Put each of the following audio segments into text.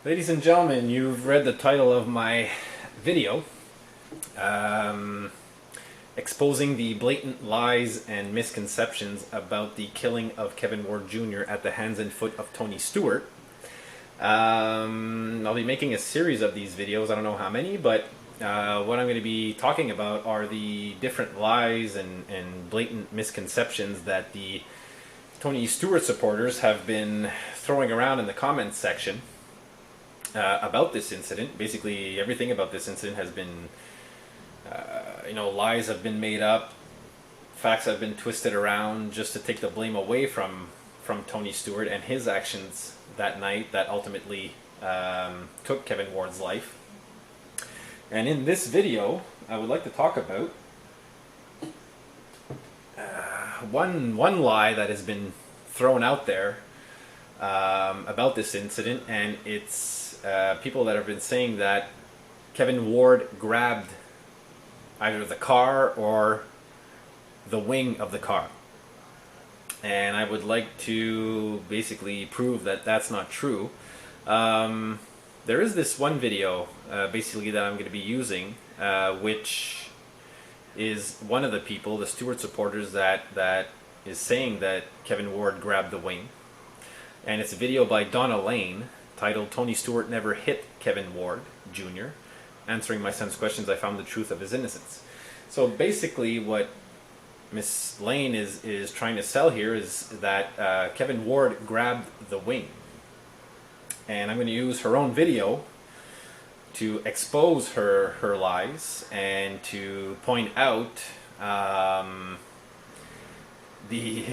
Ladies and gentlemen, you've read the title of my video um, exposing the blatant lies and misconceptions about the killing of Kevin Ward Jr. at the hands and foot of Tony Stewart. I'll be making a series of these videos, I don't know how many, but what I'm going to be talking about are the different lies and blatant misconceptions that the Tony Stewart supporters have been throwing around in the comments section about this incident. Basically, everything about this incident has been, lies have been made up, facts have been twisted around just to take the blame away from Tony Stewart and his actions that night that ultimately took Kevin Ward's life. And in this video, I would like to talk about one lie that has been thrown out there about this incident, and it's people that have been saying that Kevin Ward grabbed either the car or the wing of the car. And I would like to basically prove that that's not true. There is this one video basically that I'm going to be using, which is one of the people, the Stewart supporters, that is saying that Kevin Ward grabbed the wing. And it's a video by Donna Lane titled "Tony Stewart Never Hit Kevin Ward Jr. Answering my son's questions, I found the truth of his innocence." So basically what Miss Lane is trying to sell here is that Kevin Ward grabbed the wing. And I'm going to use her own video to expose her lies and to point out the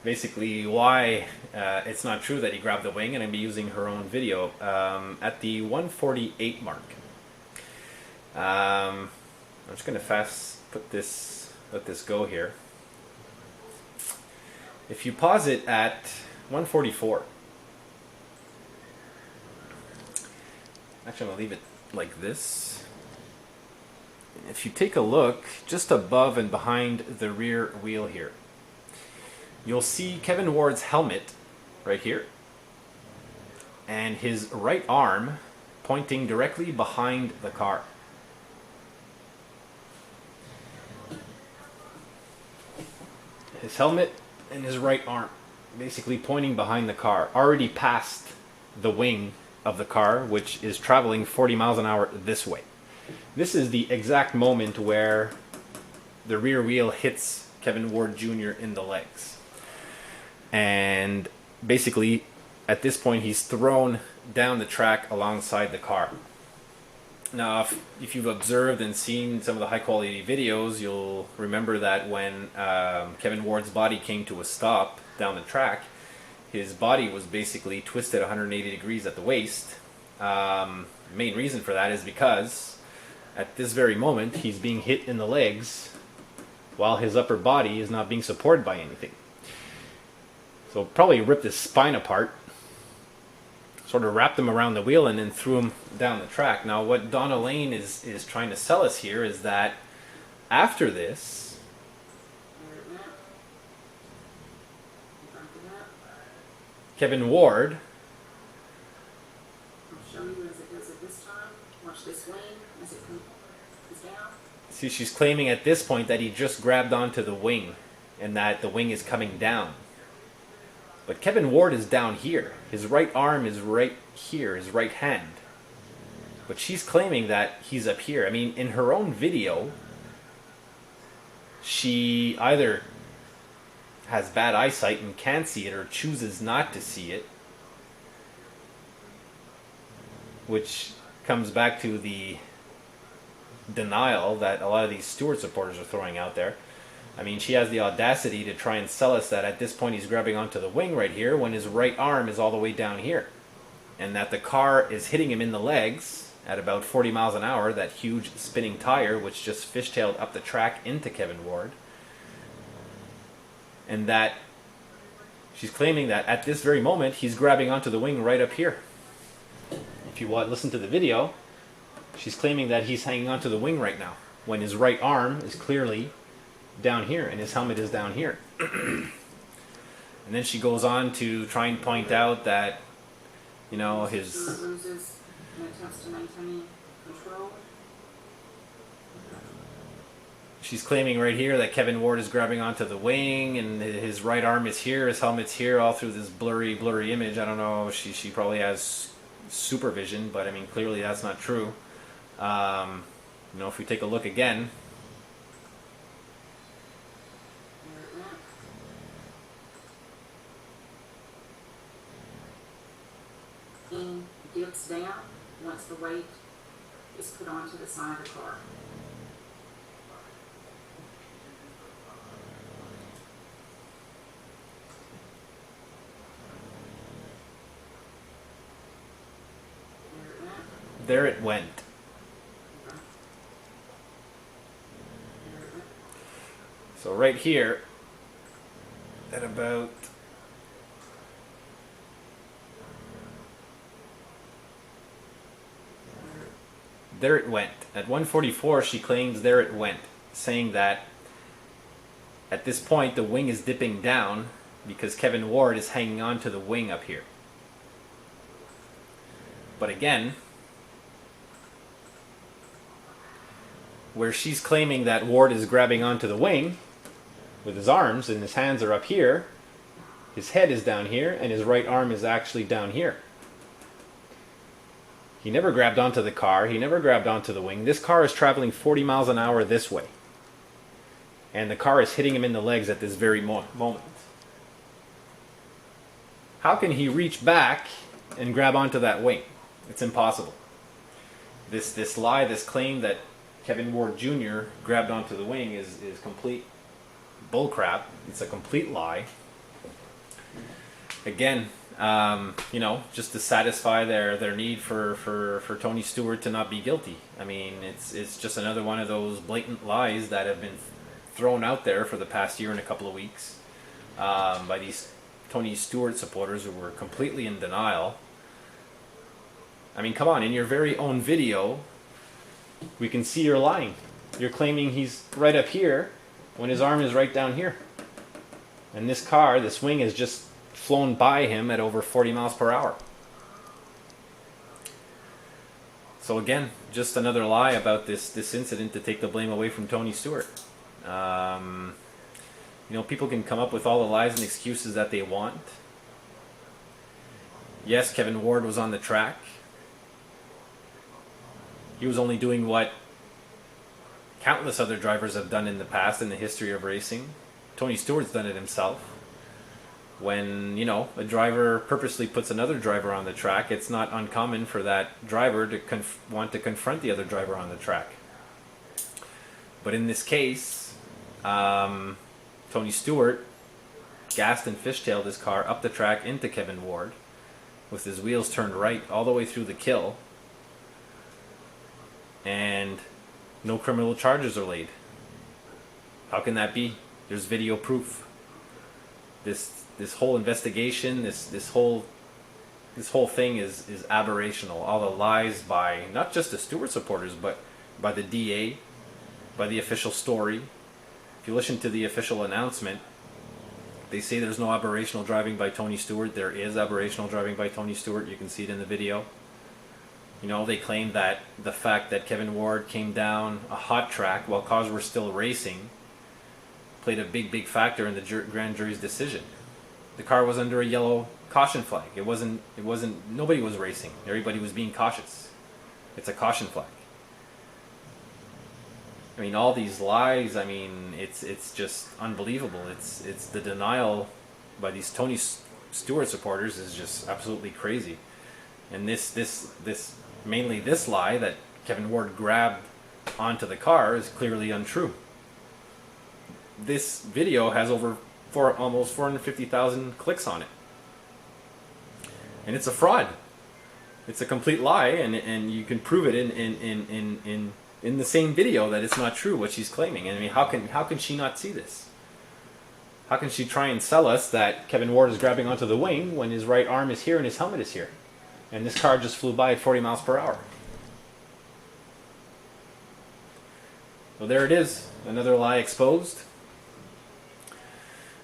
basically why it's not true that he grabbed the wing, and I'm going to be using her own video at the 1:48 mark. I'm just going to let this go here. If you pause it at 1:44, actually I'm going to leave it like this. If you take a look just above and behind the rear wheel here, you'll see Kevin Ward's helmet right here and his right arm pointing directly behind the car. His helmet and his right arm basically pointing behind the car, already past the wing of the car, which is traveling 40 miles an hour this way. This is the exact moment where the rear wheel hits Kevin Ward Jr. in the legs. And basically, at this point, he's thrown down the track alongside the car. Now, if you've observed and seen some of the high-quality videos, you'll remember that when Kevin Ward's body came to a stop down the track, his body was basically twisted 180 degrees at the waist. The main reason for that is because at this very moment, he's being hit in the legs while his upper body is not being supported by anything. So probably ripped his spine apart, sort of wrapped him around the wheel, and then threw him down the track. Now what Donna Lane is trying to sell us here is that after this, Kevin Ward, see, she's claiming at this point that he just grabbed onto the wing and that the wing is coming down. But Kevin Ward is down here. His right arm is right here, his right hand. But she's claiming that he's up here. I mean, in her own video, she either has bad eyesight and can't see it or chooses not to see it, which comes back to the denial that a lot of these Stewart supporters are throwing out there. I mean, she has the audacity to try and sell us that at this point he's grabbing onto the wing right here when his right arm is all the way down here. And that the car is hitting him in the legs at about 40 miles an hour, that huge spinning tire which just fishtailed up the track into Kevin Ward. And that she's claiming that at this very moment he's grabbing onto the wing right up here. If you listen to the video, she's claiming that he's hanging onto the wing right now when his right arm is clearly down here and his helmet is down here. And then she goes on to try and point out that, you know, his... Stewart loses and attempts to maintain control. She's claiming right here that Kevin Ward is grabbing onto the wing and his right arm is here, his helmet's here, all through this blurry image. I don't know, she probably has supervision, but I mean, clearly that's not true. You know, if we take a look again, He dips down once the weight is put onto the side of the car. there it went. So right here, at about there it went. At 1:44, she claims there it went, saying that at this point the wing is dipping down because Kevin Ward is hanging on to the wing up here. But again, where she's claiming that Ward is grabbing onto the wing with his arms and his hands are up here, his head is down here and his right arm is actually down here. He never grabbed onto the car, he never grabbed onto the wing. This car is traveling 40 miles an hour this way. And the car is hitting him in the legs at this very moment. How can he reach back and grab onto that wing? It's impossible. This lie, this claim that Kevin Ward Jr. grabbed onto the wing is complete bullcrap. It's a complete lie. Again, you know, just to satisfy their need for Tony Stewart to not be guilty. I mean, it's just another one of those blatant lies that have been thrown out there for the past year and a couple of weeks by these Tony Stewart supporters who were completely in denial. I mean, come on, in your very own video, we can see you're lying. You're claiming he's right up here when his arm is right down here. And this car, this wing, has just flown by him at over 40 miles per hour. So again, just another lie about this incident to take the blame away from Tony Stewart. You know, people can come up with all the lies and excuses that they want. Yes, Kevin Ward was on the track. He was only doing what countless other drivers have done in the past in the history of racing. Tony Stewart's done it himself. When, you know, a driver purposely puts another driver on the track, it's not uncommon for that driver to want to confront the other driver on the track. But in this case, Tony Stewart gassed and fishtailed his car up the track into Kevin Ward with his wheels turned right all the way through the kill. And no criminal charges are laid. How can that be? There's video proof. This whole investigation, this whole thing is aberrational. All the lies by not just the Stewart supporters, but by the DA, by the official story. If you listen to the official announcement, they say there's no aberrational driving by Tony Stewart. There is aberrational driving by Tony Stewart. You can see it in the video. You know, they claim that the fact that Kevin Ward came down a hot track while cars were still racing played a big factor in the grand jury's decision. The car was under a yellow caution flag. It wasn't, nobody was racing. Everybody was being cautious. It's a caution flag. I mean, all these lies, I mean, it's just unbelievable. It's the denial by these Tony Stewart supporters is just absolutely crazy. And this mainly this lie that Kevin Ward grabbed onto the car is clearly untrue. This video has almost 450,000 clicks on it. And it's a fraud. It's a complete lie, and you can prove it in the same video that it's not true what she's claiming. And I mean, how can she not see this? How can she try and sell us that Kevin Ward is grabbing onto the wing when his right arm is here and his helmet is here? And this car just flew by at 40 miles per hour. So there it is, another lie exposed.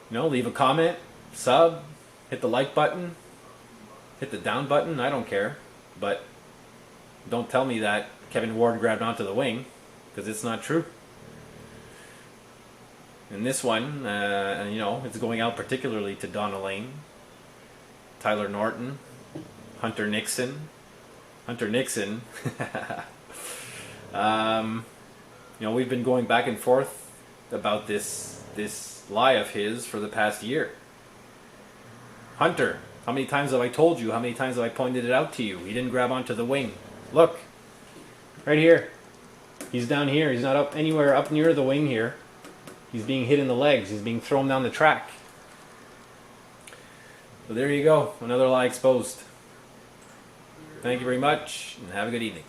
You know, leave a comment, sub, hit the like button, hit the down button, I don't care. But don't tell me that Kevin Ward grabbed onto the wing, because it's not true. And this one, you know, it's going out particularly to Donna Lane, Tyler Norton, Hunter Nixon. Hunter Nixon, you know, we've been going back and forth about this lie of his for the past year. Hunter, how many times have I told you? How many times have I pointed it out to you? He didn't grab onto the wing. Look, right here. He's down here. He's not up anywhere up near the wing here. He's being hit in the legs. He's being thrown down the track. So there you go. Another lie exposed. Thank you very much, and have a good evening.